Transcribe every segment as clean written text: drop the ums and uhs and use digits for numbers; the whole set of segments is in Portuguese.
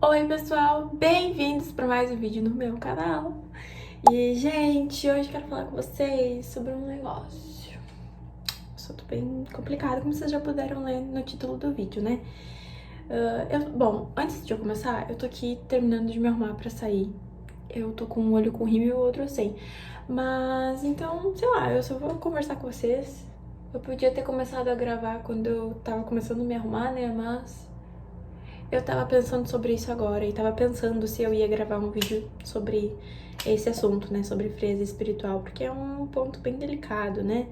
Oi pessoal, bem-vindos para mais um vídeo no meu canal. E gente, hoje eu quero falar com vocês sobre um negócio. Assunto bem complicado, como vocês já puderam ler no título do vídeo, né? Bom, antes de eu começar, eu tô aqui terminando de me arrumar pra sair. Eu tô com um olho com rímel e o outro sem. Mas então, sei lá, eu só vou conversar com vocês. Eu podia ter começado a gravar quando eu tava começando a me arrumar, né? Mas eu tava pensando sobre isso agora e tava pensando se eu ia gravar um vídeo sobre esse assunto, né? Sobre frieza espiritual, porque é um ponto bem delicado, né?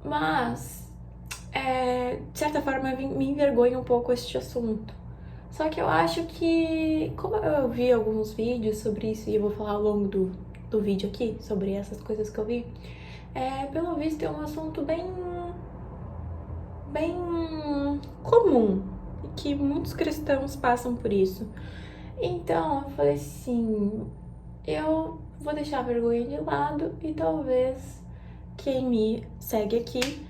Mas, de certa forma, me envergonha um pouco este assunto. Só que eu acho que, como eu vi alguns vídeos sobre isso e eu vou falar ao longo do vídeo aqui, sobre essas coisas que eu vi, pelo visto é um assunto bem comum e que muitos cristãos passam por isso. Então eu falei assim, eu vou deixar a vergonha de lado e talvez quem me segue aqui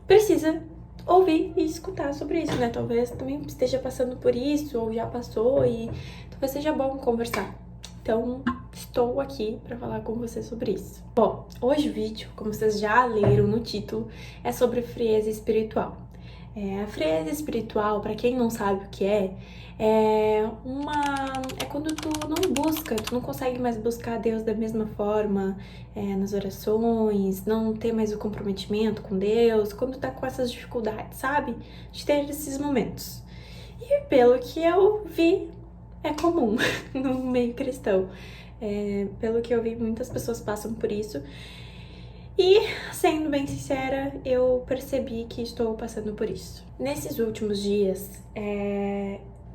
precisa ouvir e escutar sobre isso, né? Talvez também esteja passando por isso ou já passou e talvez seja bom conversar. Então, estou aqui para falar com você sobre isso. Bom, hoje o vídeo, como vocês já leram no título, é sobre frieza espiritual. A frieza espiritual, para quem não sabe o que é quando tu não busca, tu não consegue mais buscar Deus da mesma forma nas orações, não ter mais o comprometimento com Deus, quando tá com essas dificuldades, sabe? De ter esses momentos. E pelo que eu vi, é comum no meio cristão. Pelo que eu vi, muitas pessoas passam por isso. E, sendo bem sincera, eu percebi que estou passando por isso. Nesses últimos dias,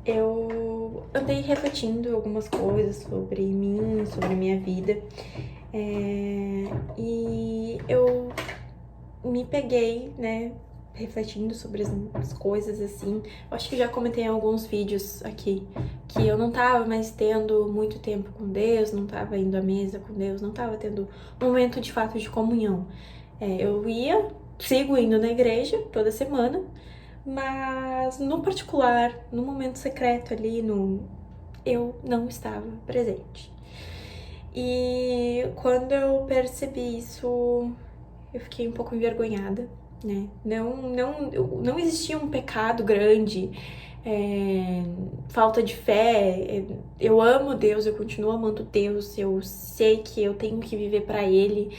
eu andei refletindo algumas coisas sobre mim, sobre minha vida. E eu me peguei, né, refletindo sobre as coisas assim. Eu acho que já comentei em alguns vídeos aqui que eu não tava mais tendo muito tempo com Deus, não tava indo à mesa com Deus, não tava tendo um momento de fato de comunhão. Eu sigo indo na igreja toda semana, mas no particular, no momento secreto ali, eu não estava presente. E quando eu percebi isso, eu fiquei um pouco envergonhada, né? Não existia um pecado grande, falta de fé. Eu amo Deus, eu continuo amando Deus, eu sei que eu tenho que viver pra Ele,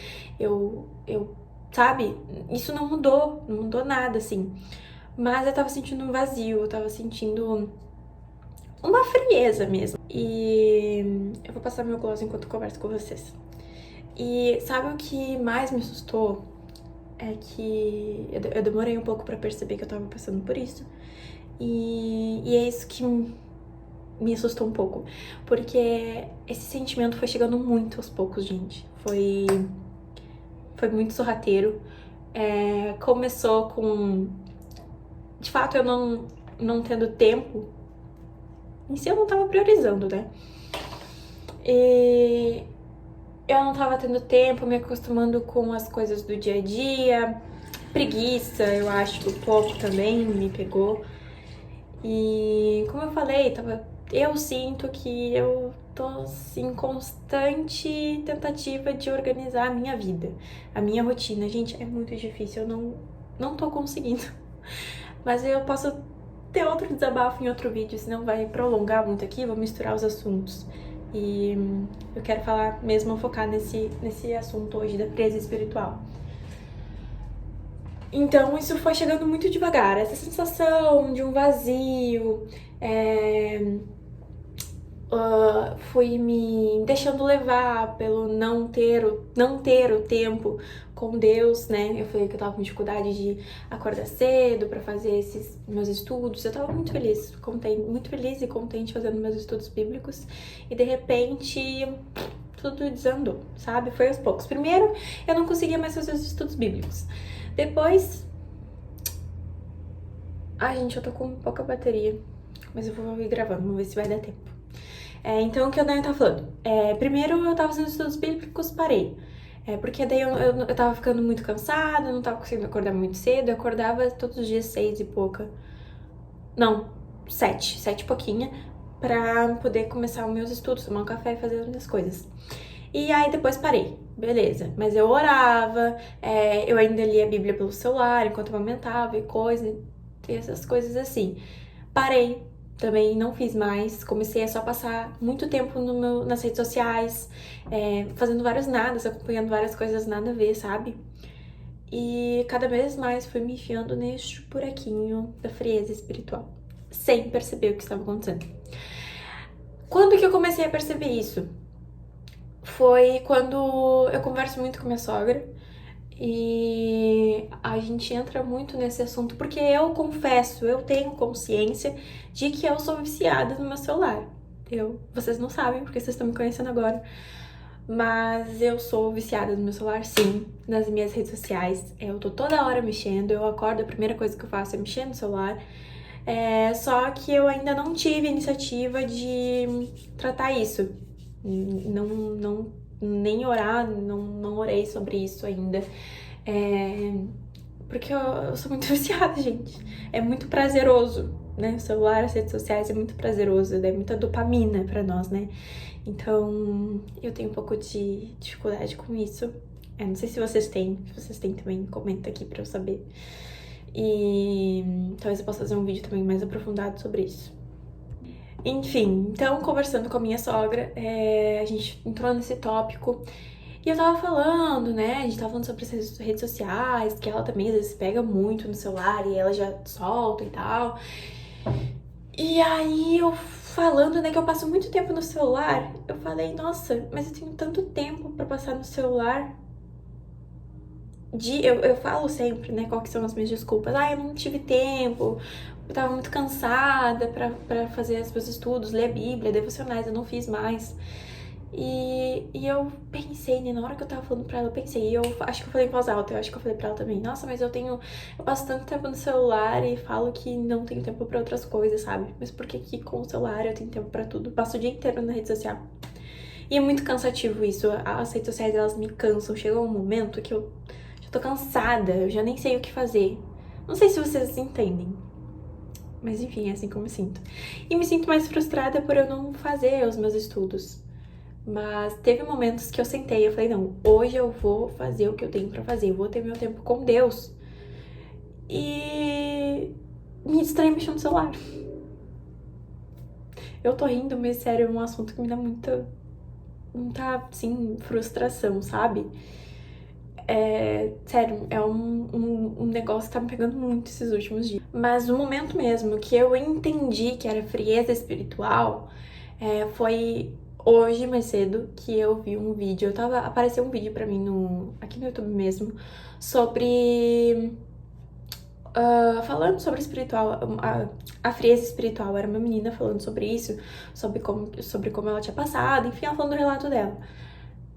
sabe? Isso não mudou nada, assim. Mas eu tava sentindo um vazio, eu tava sentindo uma frieza mesmo. E eu vou passar meu gloss enquanto eu converso com vocês. E sabe o que mais me assustou? É que eu demorei um pouco pra perceber que eu tava passando por isso. E é isso que me assustou um pouco. Porque esse sentimento foi chegando muito aos poucos, gente. Foi muito sorrateiro. Começou com... De fato, eu não tendo tempo. Em si, eu não tava priorizando, né? E eu não tava tendo tempo, me acostumando com as coisas do dia a dia. Preguiça, eu acho que um pouco também me pegou. E como eu falei, eu sinto que eu tô em constante tentativa de organizar a minha vida, a minha rotina. Gente, é muito difícil, eu não tô conseguindo. Mas eu posso ter outro desabafo em outro vídeo, senão vai prolongar muito aqui, vou misturar os assuntos. E eu quero falar mesmo, focar nesse assunto hoje da frieza espiritual. Então isso foi chegando muito devagar, essa sensação de um vazio, fui me deixando levar pelo não ter o tempo com Deus, né? Eu falei que eu tava com dificuldade de acordar cedo pra fazer esses meus estudos. Eu tava muito feliz e contente fazendo meus estudos bíblicos. E de repente, tudo desandou, sabe? Foi aos poucos. Primeiro, eu não conseguia mais fazer os estudos bíblicos. Depois... Ai, gente, eu tô com pouca bateria. Mas eu vou ir gravando, vamos ver se vai dar tempo. Então, o que a Dani tá falando? Primeiro, eu tava fazendo estudos bíblicos, parei. Porque daí eu tava ficando muito cansada, não tava conseguindo acordar muito cedo. Eu acordava todos os dias 6 e pouca. Não, 7 e pouquinha. pra poder começar os meus estudos, tomar um café e fazer as minhas coisas. E aí depois parei, beleza. Mas eu orava, eu ainda lia a Bíblia pelo celular enquanto eu amamentava e coisa, e essas coisas assim. Parei, também não fiz mais. Comecei a só passar muito tempo nas redes sociais, fazendo vários nadas, acompanhando várias coisas nada a ver, sabe? E cada vez mais fui me enfiando neste buraquinho da frieza espiritual, sem perceber o que estava acontecendo. Quando que eu comecei a perceber isso? Foi quando eu converso muito com minha sogra e a gente entra muito nesse assunto, porque eu confesso, eu tenho consciência de que eu sou viciada no meu celular. Vocês não sabem, porque vocês estão me conhecendo agora, mas eu sou viciada no meu celular, sim, nas minhas redes sociais. Eu tô toda hora mexendo, eu acordo, a primeira coisa que eu faço é mexer no celular. Só que eu ainda não tive a iniciativa de tratar isso. Nem orar, não orei sobre isso ainda. Porque eu sou muito viciada, gente. É muito prazeroso, né? O celular, as redes sociais é muito prazeroso, dá muita dopamina pra nós, né? Então, eu tenho um pouco de dificuldade com isso. Não sei se vocês têm. Se vocês têm também, comenta aqui pra eu saber. E talvez eu possa fazer um vídeo também mais aprofundado sobre isso. Enfim, então, conversando com a minha sogra, a gente entrou nesse tópico. E eu tava falando, né? A gente tava falando sobre as redes sociais, que ela também às vezes pega muito no celular e ela já solta e tal. E aí eu falando, né, que eu passo muito tempo no celular, eu falei, nossa, mas eu tenho tanto tempo pra passar no celular. Eu falo sempre, né, qual que são as minhas desculpas. Eu não tive tempo, eu tava muito cansada pra fazer os meus estudos, ler a Bíblia, devocionais, eu não fiz mais. E eu pensei, né, na hora que eu tava falando pra ela, eu pensei, eu acho que eu falei em voz alta, eu acho que eu falei pra ela também, nossa, mas eu passo tanto tempo no celular e falo que não tenho tempo pra outras coisas, sabe? Mas por que que com o celular eu tenho tempo pra tudo? Eu passo o dia inteiro na rede social. E é muito cansativo isso, as redes sociais, elas me cansam, chega um momento que eu já tô cansada, eu já nem sei o que fazer. Não sei se vocês entendem, mas enfim, é assim que eu me sinto. E me sinto mais frustrada por eu não fazer os meus estudos. Mas teve momentos que eu sentei e eu falei, não, hoje eu vou fazer o que eu tenho pra fazer, eu vou ter meu tempo com Deus. E me distraí mexendo no celular. Eu tô rindo, mas sério, é um assunto que me dá muita, assim, frustração, sabe? Sério, é um negócio que tá me pegando muito esses últimos dias. Mas o momento mesmo que eu entendi que era frieza espiritual foi hoje, mais cedo, que eu vi um vídeo. Apareceu um vídeo pra mim aqui no YouTube mesmo, sobre... falando sobre espiritual, a frieza espiritual. Era uma menina falando sobre isso, sobre como ela tinha passado, enfim, ela falando do relato dela.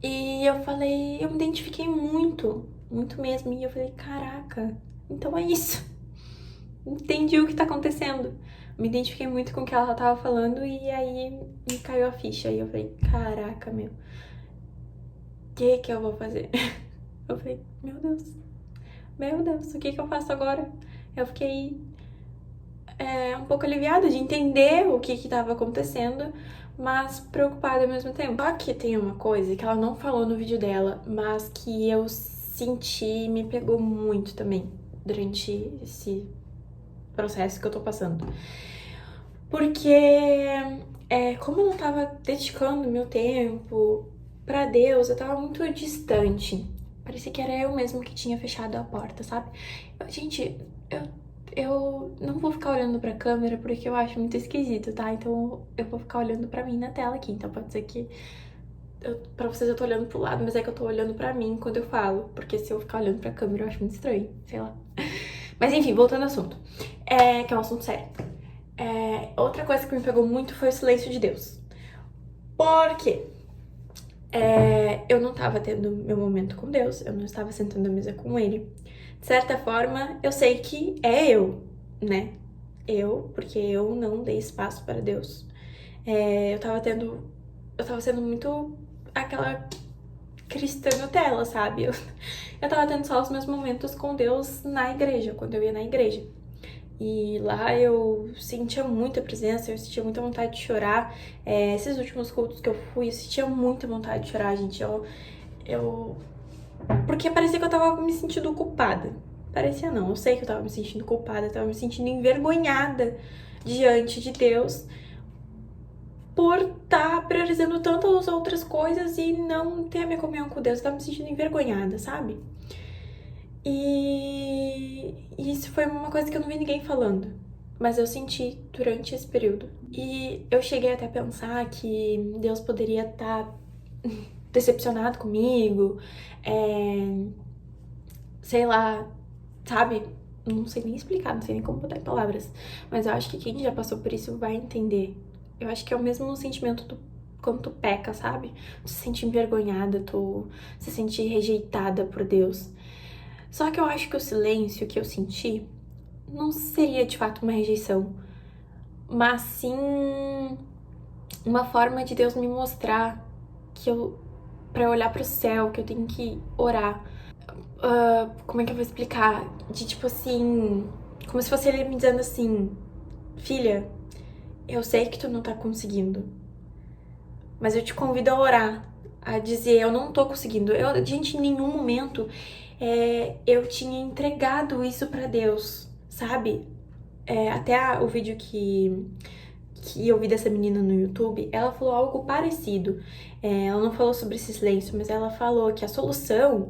E eu falei, eu me identifiquei muito, muito mesmo. E eu falei, caraca, então é isso. Entendi o que tá acontecendo. Me identifiquei muito com o que ela tava falando e aí me caiu a ficha. E eu falei, caraca, meu, o que eu vou fazer? Eu falei, meu Deus, o que eu faço agora? Eu fiquei um pouco aliviada de entender o que tava acontecendo, mas preocupada ao mesmo tempo. Só que tem uma coisa que ela não falou no vídeo dela, mas que eu senti e me pegou muito também durante esse processo que eu tô passando. Porque como eu não tava dedicando meu tempo pra Deus, eu tava muito distante. Parecia que era eu mesmo que tinha fechado a porta, sabe? Gente, eu não vou ficar olhando pra câmera porque eu acho muito esquisito, tá? Então eu vou ficar olhando pra mim na tela aqui. Então pode ser que pra vocês eu tô olhando pro lado, mas é que eu tô olhando pra mim quando eu falo. Porque se eu ficar olhando pra câmera eu acho muito estranho, sei lá. Mas enfim, voltando ao assunto. Que é um assunto sério. Outra coisa que me pegou muito foi o silêncio de Deus. Por quê? Eu não tava tendo meu momento com Deus, eu não estava sentando à mesa com Ele. De certa forma, eu sei que é eu, né? Porque eu não dei espaço para Deus. Eu tava sendo muito aquela cristã Nutella, sabe? Eu tava tendo só os meus momentos com Deus na igreja, quando eu ia na igreja. E lá eu sentia muita presença, eu sentia muita vontade de chorar. Esses últimos cultos que eu fui, eu sentia muita vontade de chorar, gente. Porque parecia que eu tava me sentindo culpada. Parecia não, eu sei que eu tava me sentindo culpada, eu tava me sentindo envergonhada diante de Deus por estar priorizando tantas outras coisas e não ter a minha comunhão com Deus. Eu tava me sentindo envergonhada, sabe? E isso foi uma coisa que eu não vi ninguém falando, mas eu senti durante esse período. E eu cheguei até a pensar que Deus poderia estar decepcionado comigo, sei lá, sabe? Não sei nem explicar, não sei nem como botar em palavras, mas eu acho que quem já passou por isso vai entender. Eu acho que é o mesmo sentimento quando tu peca, sabe? Tu se sente envergonhada, tu se sente rejeitada por Deus. Só que eu acho que o silêncio que eu senti não seria de fato uma rejeição, mas sim uma forma de Deus me mostrar pra eu olhar pro céu, que eu tenho que orar. Como é que eu vou explicar? De tipo assim, como se fosse ele me dizendo assim: filha, eu sei que tu não tá conseguindo, mas eu te convido a orar, a dizer: eu não tô conseguindo. Gente, em nenhum momento eu tinha entregado isso pra Deus, sabe? Até o vídeo que eu vi dessa menina no YouTube, ela falou algo parecido. Ela não falou sobre esse silêncio, mas ela falou que a solução,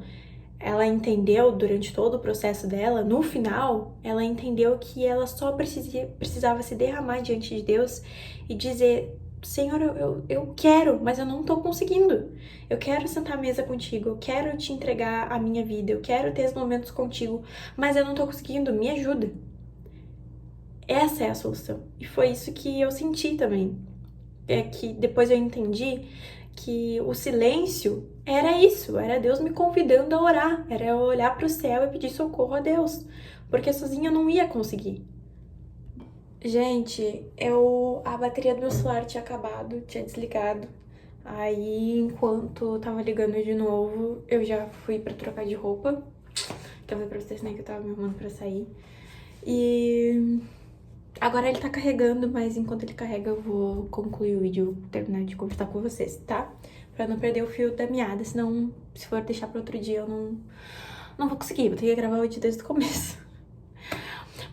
ela entendeu durante todo o processo dela, no final, ela entendeu que ela só precisava se derramar diante de Deus e dizer: Senhor, eu quero, mas eu não tô conseguindo. Eu quero sentar à mesa contigo, eu quero te entregar a minha vida, eu quero ter os momentos contigo, mas eu não tô conseguindo, me ajuda. Essa é a solução. E foi isso que eu senti também. Que depois eu entendi que o silêncio era isso, era Deus me convidando a orar, era eu olhar para o céu e pedir socorro a Deus, porque sozinha eu não ia conseguir. Gente, a bateria do meu celular tinha acabado, tinha desligado. Aí, enquanto tava ligando de novo, eu já fui pra trocar de roupa. Que eu falei pra vocês, né, que eu tava me arrumando pra sair. E agora ele tá carregando, mas enquanto ele carrega eu vou concluir o vídeo, terminar de conversar com vocês, tá? Pra não perder o fio da meada, senão, se for deixar pra outro dia, eu não vou conseguir, vou ter que gravar o vídeo desde o começo.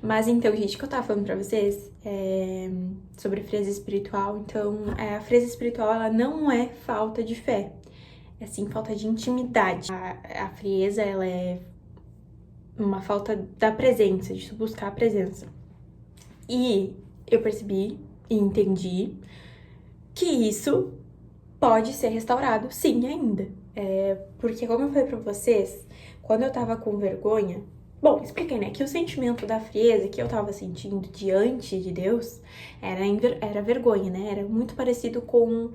Mas então, gente, o que eu tava falando pra vocês sobre frieza espiritual. Então, a frieza espiritual, ela não é falta de fé, é sim falta de intimidade. A frieza, ela é uma falta da presença, de buscar a presença. E eu percebi e entendi que isso pode ser restaurado, sim, ainda. Porque, como eu falei pra vocês, quando eu tava com vergonha... Bom, expliquei, né, que o sentimento da frieza que eu tava sentindo diante de Deus era vergonha, né? Era muito parecido com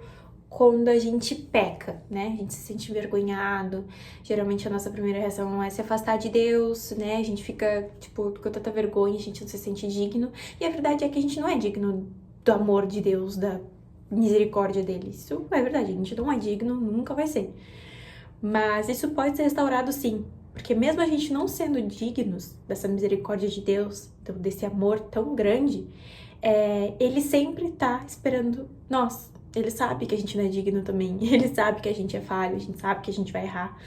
quando a gente peca, né? A gente se sente envergonhado. Geralmente a nossa primeira reação é se afastar de Deus, né? A gente fica, tipo, com tanta vergonha, a gente não se sente digno. E a verdade é que a gente não é digno do amor de Deus, da misericórdia dele. Isso é verdade, a gente não é digno, nunca vai ser. Mas isso pode ser restaurado sim. Porque mesmo a gente não sendo dignos dessa misericórdia de Deus, desse amor tão grande, ele sempre tá esperando nós. Ele sabe que a gente não é digno também. Ele sabe que a gente é falho, a gente sabe que a gente vai errar.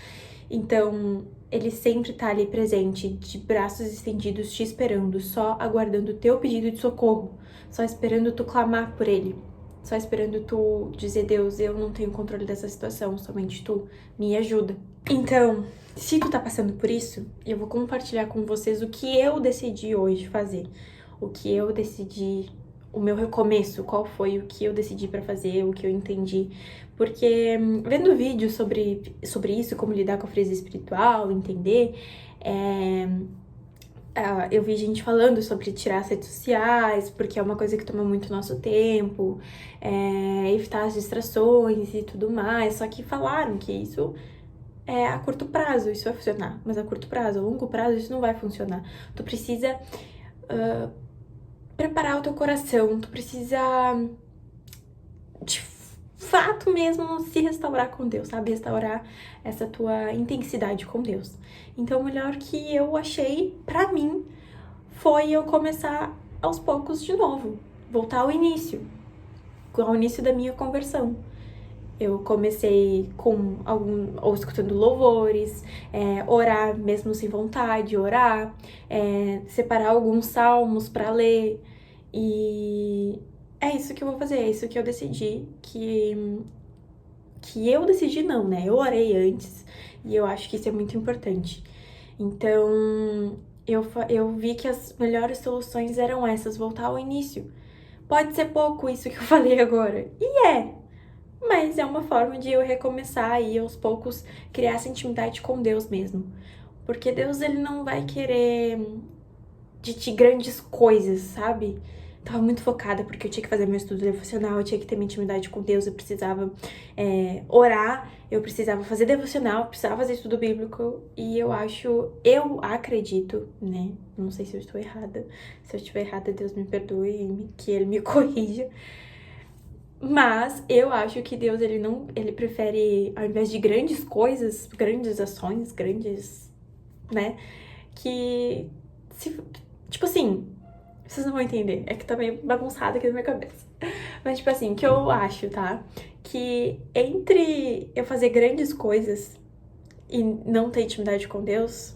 Então, ele sempre tá ali presente, de braços estendidos, te esperando, só aguardando o teu pedido de socorro, só esperando tu clamar por ele, só esperando tu dizer: Deus, eu não tenho controle dessa situação, somente tu me ajuda. Então, se tu tá passando por isso, eu vou compartilhar com vocês o que eu decidi hoje fazer, o que eu decidi, o meu recomeço, qual foi o que eu decidi pra fazer, o que eu entendi. Porque vendo vídeos sobre isso, como lidar com a frieza espiritual, entender, eu vi gente falando sobre tirar as redes sociais, porque é uma coisa que toma muito nosso tempo, evitar as distrações e tudo mais. Só que falaram que isso a curto prazo, isso vai funcionar. Mas a curto prazo, a longo prazo, isso não vai funcionar. Tu precisa preparar o teu coração, tu precisa de fato mesmo se restaurar com Deus, sabe? Restaurar essa tua intensidade com Deus. Então, o melhor que eu achei pra mim foi eu começar aos poucos de novo, voltar ao início da minha conversão. Eu comecei ou escutando louvores, orar mesmo sem vontade, orar, separar alguns salmos para ler. E é isso que eu vou fazer, é isso que eu decidi, que eu decidi não, né? Eu orei antes e eu acho que isso é muito importante. Então, eu vi que as melhores soluções eram essas, voltar ao início. Pode ser pouco isso que eu falei agora, e mas é uma forma de eu recomeçar e aos poucos criar essa intimidade com Deus mesmo. Porque Deus, ele não vai querer de ti grandes coisas, sabe? Tava muito focada porque eu tinha que fazer meu estudo devocional, eu tinha que ter minha intimidade com Deus, eu precisava orar, eu precisava fazer devocional, eu precisava fazer estudo bíblico. E eu acredito, né? Não sei se eu estou errada. Se eu estiver errada, Deus me perdoe e que Ele me corrija. Mas eu acho que Deus, ele prefere, ao invés de grandes coisas, grandes ações, né? Que, tipo assim, vocês não vão entender, é que tá meio bagunçado aqui na minha cabeça. Mas, tipo assim, que eu acho, tá? Que entre eu fazer grandes coisas e não ter intimidade com Deus,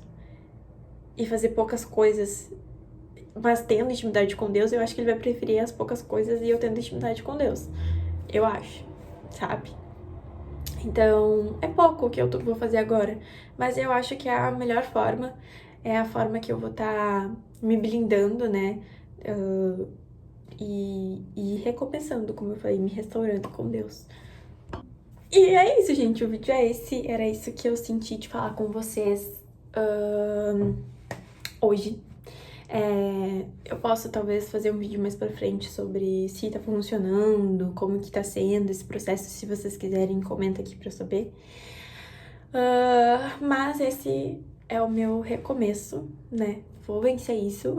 e fazer poucas coisas, mas tendo intimidade com Deus, eu acho que ele vai preferir as poucas coisas e eu tendo intimidade com Deus. Eu acho, sabe? Então, é pouco o que eu vou fazer agora, mas eu acho que a melhor forma é a forma que eu vou estar me blindando, né? E recomeçando, como eu falei, me restaurando com Deus. E é isso, gente. O vídeo é esse. Era isso que eu senti de falar com vocês hoje. Eu posso talvez fazer um vídeo mais pra frente sobre se tá funcionando, como que tá sendo esse processo. Se vocês quiserem, comenta aqui pra eu saber. Mas esse é o meu recomeço, né? Vou vencer isso.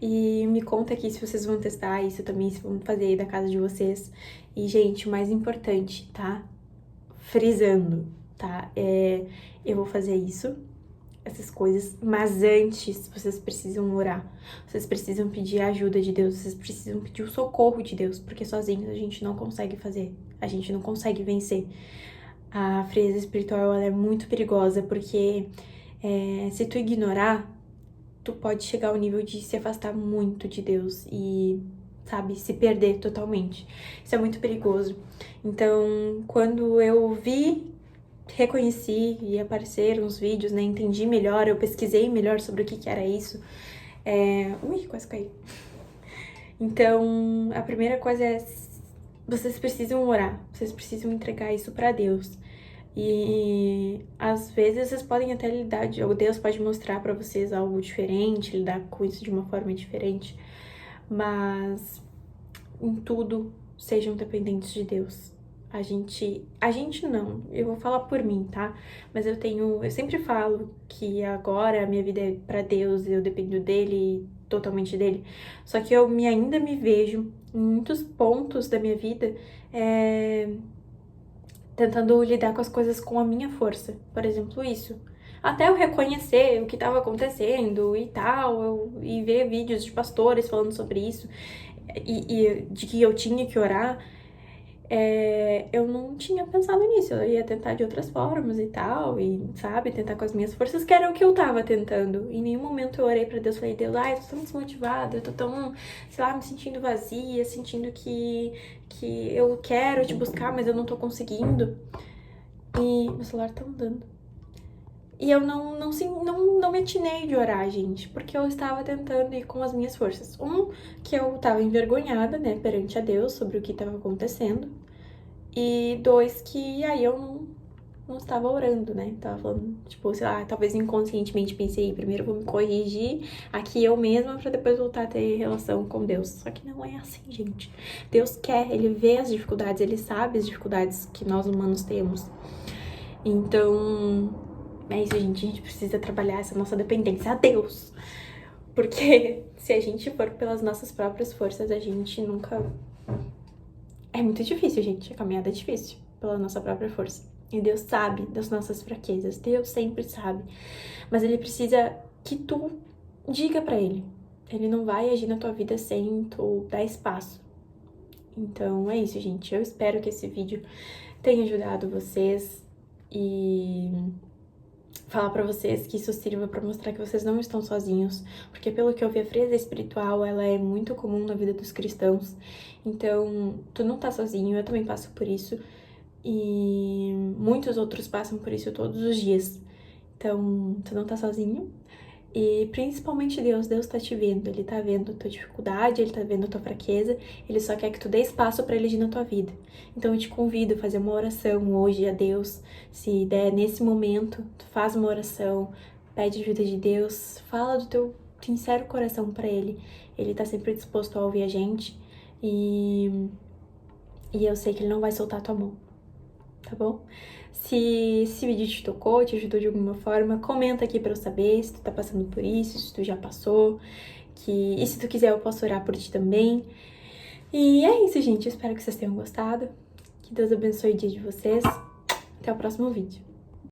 E me conta aqui se vocês vão testar isso também, se vão fazer aí da casa de vocês. E, gente, o mais importante, tá? Frisando, tá? Eu vou fazer isso, essas coisas, mas antes vocês precisam orar. Vocês precisam pedir a ajuda de Deus, vocês precisam pedir o socorro de Deus, porque sozinhos a gente não consegue fazer, a gente não consegue vencer. A frieza espiritual, ela é muito perigosa, porque se tu ignorar, tu pode chegar ao nível de se afastar muito de Deus e, sabe, se perder totalmente. Isso é muito perigoso. Então, quando eu reconheci e apareceram os vídeos, né, entendi melhor, eu pesquisei melhor sobre o que era isso. Ui, quase caí. Então, a primeira coisa é, vocês precisam orar, vocês precisam entregar isso pra Deus. E às vezes vocês podem até lidar, ou Deus pode mostrar pra vocês algo diferente, lidar com isso de uma forma diferente, mas em tudo sejam dependentes de Deus. A gente não, eu vou falar por mim, tá? Mas eu sempre falo que agora a minha vida é pra Deus, eu dependo dele, totalmente dele. Só que eu ainda me vejo em muitos pontos da minha vida, tentando lidar com as coisas com a minha força. Por exemplo, isso. Até eu reconhecer o que estava acontecendo e tal, e ver vídeos de pastores falando sobre isso, e de que eu tinha que orar, eu não tinha pensado nisso. Eu ia tentar de outras formas e tal, e, sabe, tentar com as minhas forças, que era o que eu tava tentando. Em nenhum momento eu orei pra Deus, falei, Deus, eu tô tão desmotivada, eu tô tão, sei lá, me sentindo vazia, sentindo que eu quero te buscar, mas eu não tô conseguindo. E meu celular tá andando. E eu não me atinei de orar, gente, porque eu estava tentando ir com as minhas forças. Que eu estava envergonhada, né, perante a Deus sobre o que estava acontecendo. E 2, que aí eu não estava orando, né? Tava falando, tipo, sei lá, talvez inconscientemente pensei, primeiro eu vou me corrigir aqui eu mesma pra depois voltar a ter relação com Deus. Só que não é assim, gente. Deus quer, ele vê as dificuldades, ele sabe as dificuldades que nós humanos temos. Então, é isso, gente. A gente precisa trabalhar essa nossa dependência a Deus. Porque se a gente for pelas nossas próprias forças, a gente nunca... É muito difícil, gente. A caminhada é difícil pela nossa própria força. E Deus sabe das nossas fraquezas. Deus sempre sabe. Mas Ele precisa que tu diga pra Ele. Ele não vai agir na tua vida sem tu dar espaço. Então é isso, gente. Eu espero que esse vídeo tenha ajudado vocês e falar pra vocês que isso sirva pra mostrar que vocês não estão sozinhos, porque pelo que eu vi, a frieza espiritual, ela é muito comum na vida dos cristãos. Então, tu não tá sozinho, eu também passo por isso e muitos outros passam por isso todos os dias. Então, tu não tá sozinho. E principalmente Deus tá te vendo, Ele tá vendo a tua dificuldade, Ele tá vendo a tua fraqueza, Ele só quer que tu dê espaço pra Ele agir na tua vida. Então eu te convido a fazer uma oração hoje a Deus, se der nesse momento, tu faz uma oração, pede ajuda de Deus, fala do teu sincero coração pra Ele. Ele tá sempre disposto a ouvir a gente e eu sei que Ele não vai soltar a tua mão, tá bom? Se esse vídeo te tocou, te ajudou de alguma forma, comenta aqui pra eu saber se tu tá passando por isso, se tu já passou, e se tu quiser eu posso orar por ti também. E é isso, gente, eu espero que vocês tenham gostado, que Deus abençoe o dia de vocês, até o próximo vídeo.